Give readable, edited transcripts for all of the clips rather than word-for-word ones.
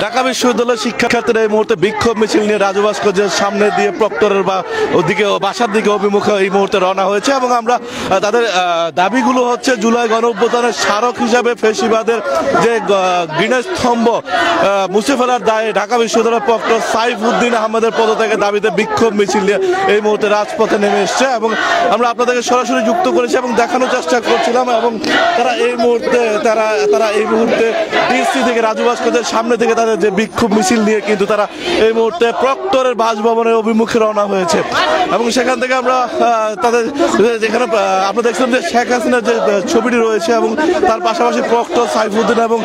ঢাকা বিশ্ববিদ্যালয়ের শিক্ষার্থীরা এই মুহূর্তে বিক্ষোভ মিছিল নিয়ে রাজু ভাস্কর্যের সামনে দিয়ে প্রক্টরের বা ওদিকে বাসার দিকে অভিমুখে এই মুহূর্তে রওনা হয়েছে এবং আমরা তাদের দাবিগুলো হচ্ছে জুলাই গণঅভ্যুত্থানের স্মারক হিসাবে ফ্যাসিবাদের যে গিনেস স্তম্ভ মুছে ফেলার দায়ে ঢাকা বিশ্ববিদ্যালয়ের প্রক্টর সাইফুদ্দিন আহমেদের পদত্যাগের দাবিতে বিক্ষোভ মিছিল নিয়ে এই মুহূর্তে রাজপথে নেমে এসছে এবং আমরা আপনাদেরকে সরাসরি যুক্ত করেছি এবং দেখানোর চেষ্টা করছিলাম এবং তারা এই মুহূর্তে ডিসি থেকে রাজু ভাস্কর্যের সামনে থেকে তাদের যে বিক্ষোভ মিছিল নিয়ে কিন্তু তারা এই মুহূর্তে প্রক্টরের বাসভবনের অভিমুখে রওনা হয়েছে এবং সেখান থেকে আমরা তাদের যেখানে আমরা দেখছিলাম যে শেখ হাসিনার যে ছবিটি রয়েছে এবং তার পাশাপাশি প্রক্টর সাইফুদ্দিন এবং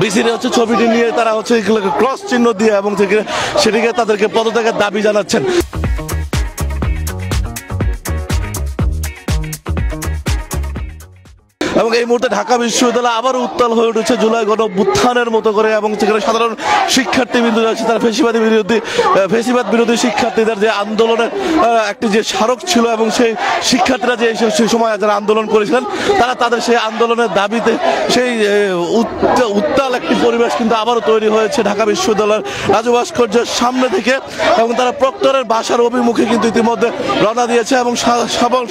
বিসির হচ্ছে ছবিটি নিয়ে তারা হচ্ছে ক্রস চিহ্ন দিয়ে এবং সেটিকে তাদেরকে পদত্যাগের দাবি জানাচ্ছেন। এবং এই মুহূর্তে ঢাকা বিশ্ববিদ্যালয় আবার উত্তাল হয়ে উঠেছে জুলাই গণঅভ্যুত্থানের মতো করে এবং সেখানে সাধারণ শিক্ষার্থীবৃন্দ রয়েছে তারা ফ্যাসিবাদ বিরোধী শিক্ষার্থীদের যে আন্দোলনের একটি যে স্মারক ছিল এবং সেই শিক্ষার্থীরা যে সেই সময় যারা আন্দোলন করেছিলেন তারা তাদের সেই আন্দোলনের দাবিতে সেই উত্তাল একটি পরিবেশ কিন্তু আবারও তৈরি হয়েছে ঢাকা বিশ্ববিদ্যালয়ের রাজু ভাস্কর্যের সামনে থেকে এবং তারা প্রক্টরের বাসার অভিমুখে কিন্তু ইতিমধ্যে রওনা দিয়েছে এবং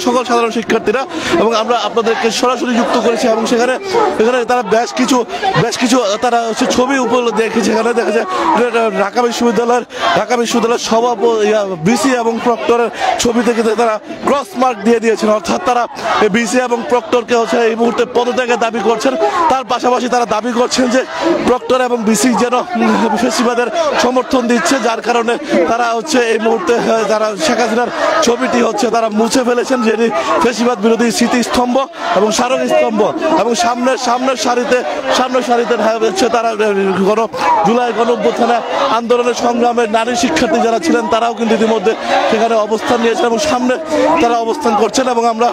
সকল সাধারণ শিক্ষার্থীরা এবং আমরা আপনাদেরকে সরাসরি করেছে এবং সেখানে তারা বেশ কিছু তারা হচ্ছে ছবি উপর দেখে সেখানে দেখা যায় ঢাকা বিশ্ববিদ্যালয়ের বিসি এবং প্রক্টরের ছবি থেকে তারা ক্রস মার্ক দিয়ে দিয়েছেন অর্থাৎ তারা বিসি এবং প্রক্টরকে হচ্ছে এই মুহূর্তে পদত্যাগের দাবি করছেন। তার পাশাপাশি তারা দাবি করছেন যে প্রক্টর এবং বিসি যেন ফ্যাসিবাদের সমর্থন দিচ্ছে যার কারণে তারা হচ্ছে এই মুহূর্তে তারা শেখ হাসিনার ছবিটি হচ্ছে তারা মুছে ফেলেছেন যেটি ফ্যাসিবাদ বিরোধী স্মৃতিস্তম্ভ এবং স্মারক স্তম্ভ এবং সামনের সারিতে হচ্ছে তারা জুলাই গণঅভ্যুত্থানে আন্দোলনের সংগ্রামের নারী শিক্ষার্থী যারা ছিলেন তারাও কিন্তু ইতিমধ্যে সেখানে অবস্থান নিয়েছেন এবং সামনে তারা অবস্থান করছেন এবং আমরা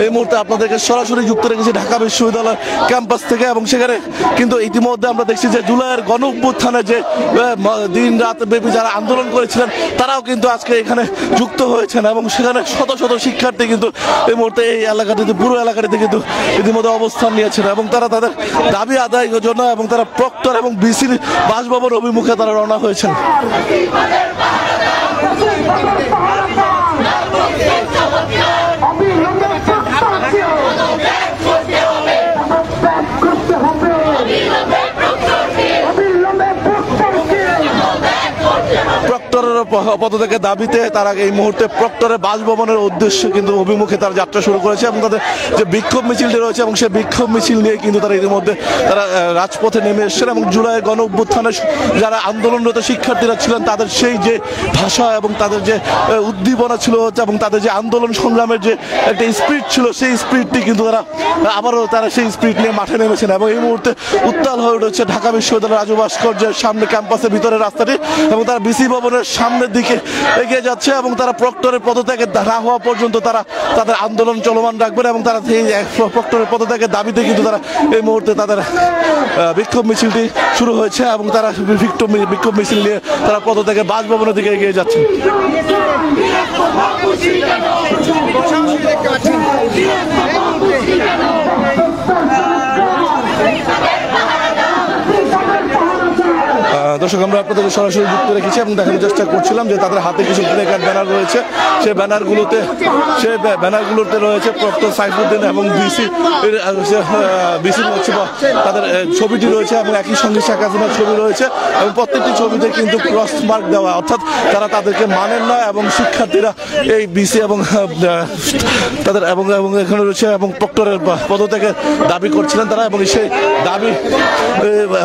এই মুহূর্তে আপনাদেরকে সরাসরি যুক্ত রেখেছি ঢাকা বিশ্ববিদ্যালয় ক্যাম্পাস থেকে এবং সেখানে কিন্তু ইতিমধ্যে আমরা দেখছি যে জুলাইয়ের গণঅভ্যুত্থানে যে দিন রাত ব্যাপী যারা আন্দোলন করেছিলেন তারাও কিন্তু আজকে এখানে যুক্ত হয়েছেন এবং সেখানে শত শত শিক্ষার্থী কিন্তু এই মুহূর্তে এই এলাকাটিতে পুরো এলাকাটিতে কিন্তু ইতিমধ্যে অবস্থান নিয়েছেন এবং তারা তাদের দাবি আদায়ের জন্য এবং তারা প্রক্টর এবং বিসির বাসভবন অভিমুখে তারা রওনা হয়েছেন। প্রক্টরের পদত্যাগের দাবিতে তারা এই মুহূর্তে প্রক্টরের বাসভবনের উদ্দেশ্যে কিন্তু অভিমুখে তারা যাত্রা শুরু করেছে এবং তাদের যে বিক্ষোভ মিছিলটি রয়েছে এবং সেই বিক্ষোভ মিছিল নিয়ে কিন্তু তারা ইতিমধ্যে তারা রাজপথে নেমে এসেছেন এবং জুলাই গণঅভ্যুত্থানের যারা আন্দোলনরত শিক্ষার্থীরা ছিলেন তাদের সেই যে ভাষা এবং তাদের যে উদ্দীপনা ছিল এবং তাদের যে আন্দোলন সংগ্রামের যে একটা স্পিরিট ছিল সেই স্পিরিটটি কিন্তু তারা সেই স্পিরিট নিয়ে মাঠে নেমেছেন এবং এই মুহূর্তে উত্তাল হয়ে উঠেছে ঢাকা বিশ্ববিদ্যালয়ের রাজু ভাস্কর্যের সামনে ক্যাম্পাসের ভিতরের রাস্তাটি এবং তারা বিসি ভবনের সামনের দিকে এগিয়ে যাচ্ছে এবং তারা প্রক্টরের পদত্যাগের না হওয়া পর্যন্ত তারা তাদের আন্দোলন চলমান রাখবেন এবং তারা এই প্রক্টরের পদত্যাগের দাবিতে কিন্তু তারা এই মুহূর্তে তাদের বিক্ষোভ মিছিলটি শুরু হয়েছে এবং তারা বিক্ষোভ মিছিল নিয়ে তারা পদত্যাগের বাসভবনের দিকে এগিয়ে যাচ্ছেন। দর্শক আমরা আপনাদের সরাসরি যুক্ত রেখেছি এবং দেখানোর চেষ্টা করছিলাম যে তাদের হাতে কিছু প্লেকার্ড ব্যানার রয়েছে সেই ব্যানারগুলোতে রয়েছে প্রক্টর সাইফুদ্দিন এবং বিসির হচ্ছে তাদের ছবিটি রয়েছে এবং একই সঙ্গে শেখ হাসিনার ছবি রয়েছে এবং প্রত্যেকটি ছবিতে কিন্তু ক্রস মার্ক দেওয়া অর্থাৎ তারা তাদেরকে মানেন না এবং শিক্ষার্থীরা এই বিসি এবং তাদের এবং এখানে রয়েছে এবং প্রক্টরের পদত্যাগের দাবি করছিলেন তারা এবং সেই দাবি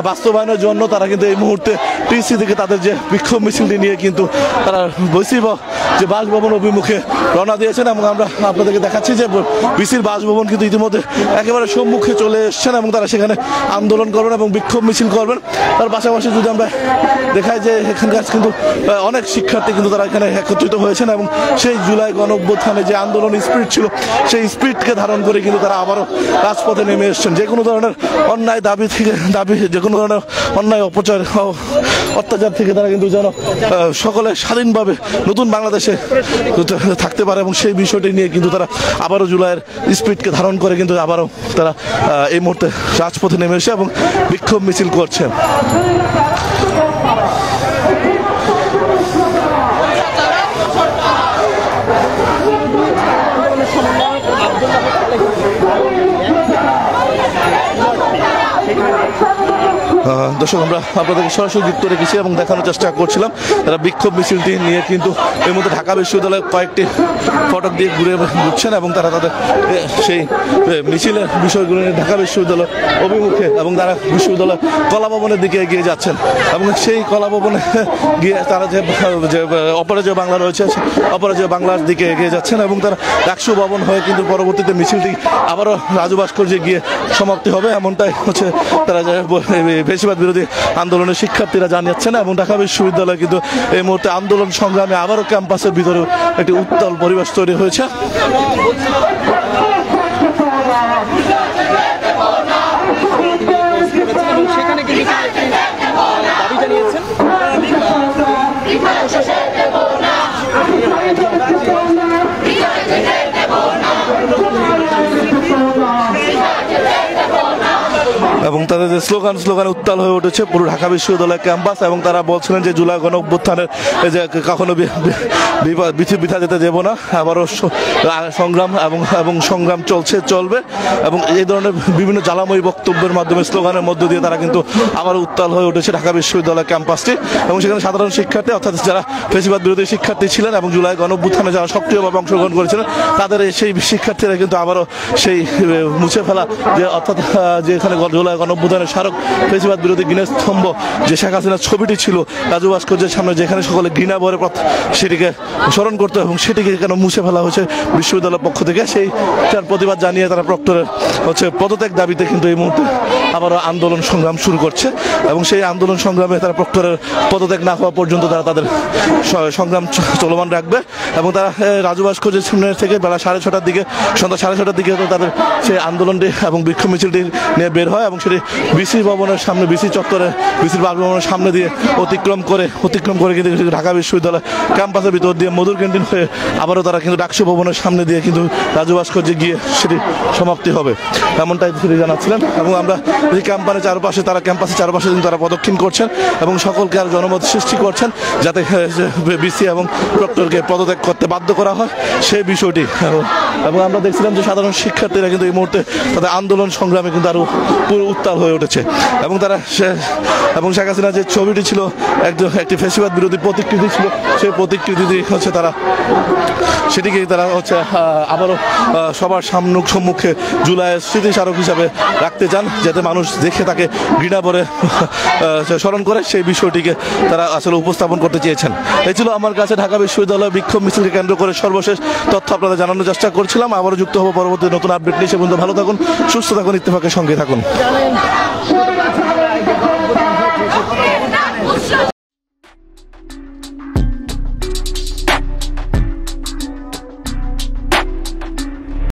বাস্তবায়নের জন্য তারা কিন্তু এই মুহূর্তে টিসি থেকে তাদের যে বিক্ষোভ মিছিলটি নিয়ে কিন্তু তারা যে বাসভবন অভিমুখে রওনা দিয়েছেন এবং আমরা আপনাদেরকে দেখাচ্ছি যে বিসির বাসভবন কিন্তু ইতিমধ্যে একেবারে সম্মুখে চলে এসছেন এবং তারা সেখানে আন্দোলন করবেন এবং বিক্ষোভ মিছিল করবেন। তার পাশাপাশি যদি আমরা দেখাই যে এখানকার কিন্তু অনেক শিক্ষার্থী কিন্তু তারা এখানে একত্রিত হয়েছেন এবং সেই জুলাই গণঅভ্যুত্থানে যে আন্দোলন স্পিরিট ছিল সেই স্পিরিটকে ধারণ করে কিন্তু তারা আবারও রাজপথে নেমে এসছেন। যে কোনো ধরনের অন্যায় দাবি যে কোনো ধরনের অন্যায় অপচয় অত্যাচার থেকে তারা কিন্তু যেন সকলে স্বাধীনভাবে নতুন বাংলাদেশে থাকতে পারে, এবং সেই বিষয়টি নিয়ে কিন্তু তারা আবারও জুলাইয়ের স্পিডকে ধারণ করে কিন্তু আবারও তারা এই মুহূর্তে রাজপথে নেমে এসে এবং বিক্ষোভ মিছিল করছে। দর্শক, আমরা আপনাদেরকে সরাসরি যুক্ত রেখেছি এবং দেখানোর চেষ্টা করছিলাম তারা বিক্ষোভ মিছিলটি নিয়ে কিন্তু এই মধ্যে ঢাকা বিশ্ববিদ্যালয়ে কয়েকটি ফটক দিয়ে ঘুরছেন এবং তারা তাদের সেই মিছিলের বিষয়গুলো নিয়ে ঢাকা বিশ্ববিদ্যালয় অভিমুখে এবং তারা বিশ্ববিদ্যালয় কলাভবনের দিকে এগিয়ে যাচ্ছেন এবং সেই কলাভবনে গিয়ে তারা যে অপরাজয় বাংলা রয়েছে অপরাজয় বাংলার দিকে এগিয়ে যাচ্ছেন এবং তারা ডাকসু ভবন হয়ে কিন্তু পরবর্তীতে মিছিলটি আবারও রাজু ভাস্কর্যে গিয়ে সমাপ্তি হবে, এমনটাই হচ্ছে তারা ফ্যাসিবাদ বিরোধী আন্দোলনের শিক্ষার্থীরা জানিয়েছেন। এবং ঢাকা বিশ্ববিদ্যালয় কিন্তু এই মুহূর্তে আন্দোলন সংগ্রামে আবারও ক্যাম্পাসের ভিতরে একটি উত্তাল পরিবেশ তৈরি হয়েছে। এবং তাদের যে স্লোগান উত্তাল হয়ে উঠেছে পুরো ঢাকা বিশ্ববিদ্যালয় ক্যাম্পাস, এবং তারা বলছিলেন যে জুলাই গণ অভ্যুত্থানের যে কখনো বৃথা যেতে দেব না, আবারও সংগ্রাম এবং সংগ্রাম চলবে এবং এই ধরনের বিভিন্ন জ্বালাময়ী বক্তব্যের মাধ্যমে স্লোগানের মধ্য দিয়ে তারা কিন্তু আবার উত্তাল হয়ে উঠেছে ঢাকা বিশ্ববিদ্যালয় ক্যাম্পাসটি। এবং সেখানে সাধারণ শিক্ষার্থী অর্থাৎ যারা ফ্যাসিবাদ বিরোধী শিক্ষার্থী ছিলেন এবং জুলাই গণ অভ্যুত্থানে যারা সক্রিয়ভাবে অংশগ্রহণ করেছিলেন তাদের সেই শিক্ষার্থীরা কিন্তু আবারও সেই মুছে ফেলা যে অর্থাৎ যে এখানে জুলাই গণ অভ্যুত্থানের স্মারক ফ্যাসিবাদ বিরোধী ঘৃণার স্তম্ভ যে শেখ হাসিনার ছবিটি ছিল রাজু ভাস্কর্যের সামনে, যেখানে সকলে ঘৃণা ভরে সেটিকে স্মরণ করতে এবং সেটিকে কেন মুছে ফেলা হয়েছে বিশ্ববিদ্যালয়ের পক্ষ থেকে, সেইটার প্রতিবাদ জানিয়ে তারা প্রক্টরের পদত্যাগ দাবিতে কিন্তু এই মুহূর্তে আবারও আন্দোলন সংগ্রাম শুরু করছে। এবং সেই আন্দোলন সংগ্রামে তারা প্রক্টরের পদত্যাগ না হওয়া পর্যন্ত তারা তাদের সংগ্রাম চলমান রাখবে। এবং তারা রাজু ভাস্কর্যের সামনে থেকে বেলা 6:30 দিকে সন্ধ্যা 6:30 দিকে তাদের সেই আন্দোলনটি এবং বিক্ষোভ মিছিলটি নিয়ে বের হয় এবং সেটি বিসি ভবনের সামনে বিসি চত্বরে বিসির বাসভবনের সামনে দিয়ে অতিক্রম করে কিন্তু ঢাকা বিশ্ববিদ্যালয় ক্যাম্পাসের ভিতর দিয়ে মধুর ক্যান্টিন হয়ে আবারও তারা কিন্তু ডাকসু ভবনের সামনে দিয়ে কিন্তু রাজু ভাস্কর্যে গিয়ে সেটি সমাপ্তি হবে, এমনটাই সেটি জানাচ্ছিলেন। এবং আমরা এই ক্যাম্পাসের চারপাশে কিন্তু তারা প্রদক্ষিণ করছেন এবং সকলকে আর জনমত সৃষ্টি করছেন যাতে বিসি এবং প্রক্টরকে পদত্যাগ করতে বাধ্য করা হয় সেই বিষয়টি। এবং আমরা দেখছিলাম যে সাধারণ শিক্ষার্থীরা কিন্তু এই মুহূর্তে তাদের আন্দোলন সংগ্রামে কিন্তু আরো পুরো উত্তাল হয়ে উঠেছে এবং তারা শেখ হাসিনা যে ছবিটি ছিল একটি ফ্যাসিবাদ বিরোধী প্রতিকৃতি ছিল, সেই প্রতিকৃতি হচ্ছে তারা সেটিকে তারা হচ্ছে আবারও সবার সম্মুখে জুলাইয়ের স্মৃতিস্মারক হিসাবে রাখতে চান, যাতে মানুষ দেখে তাকে ঘৃণা ভরে স্মরণ করে, সেই বিষয়টিকে তারা আসলে উপস্থাপন করতে চেয়েছেন। এই ছিল আমার কাছে ঢাকা বিশ্ববিদ্যালয় বিক্ষোভ মিছিলকে কেন্দ্র করে সর্বশেষ তথ্য আপনাদের জানানোর চেষ্টা করছিলাম। আবারও যুক্ত হবো পরবর্তী নতুন আপডেট নিয়ে। সে পর্যন্ত ভালো থাকুন, সুস্থ থাকুন, ইত্তেফাকের সঙ্গে থাকুন।